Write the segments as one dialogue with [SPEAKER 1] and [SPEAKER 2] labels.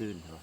[SPEAKER 1] ตื่นเหรอ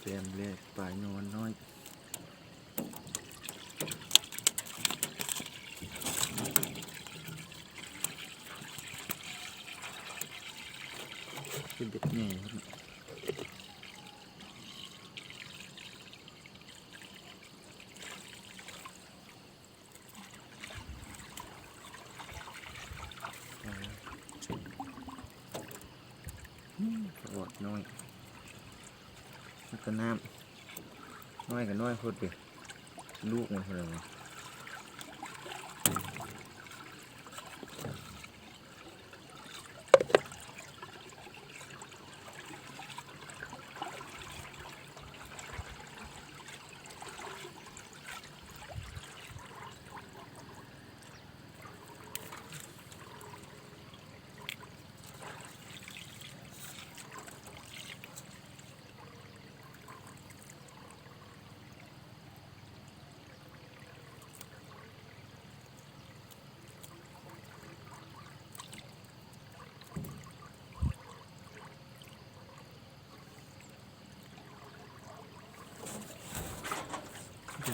[SPEAKER 1] เตรียมเรียกปลายนอนน้อยเป็นเด็กใหญ่ครับกอดน้อยแล้วก็น้ำน้อยกับน้อยพูดไปลูกมันคนละ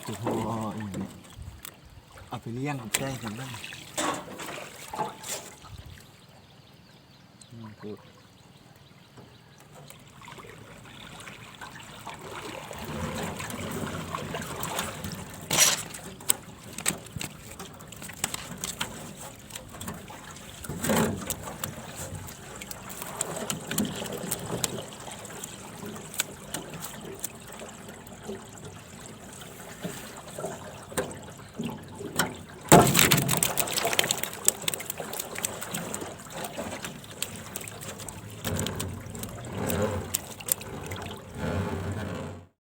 [SPEAKER 1] จะพออย่างนี้เอาไปเลี้ยงแจ้งกันบ้างพูด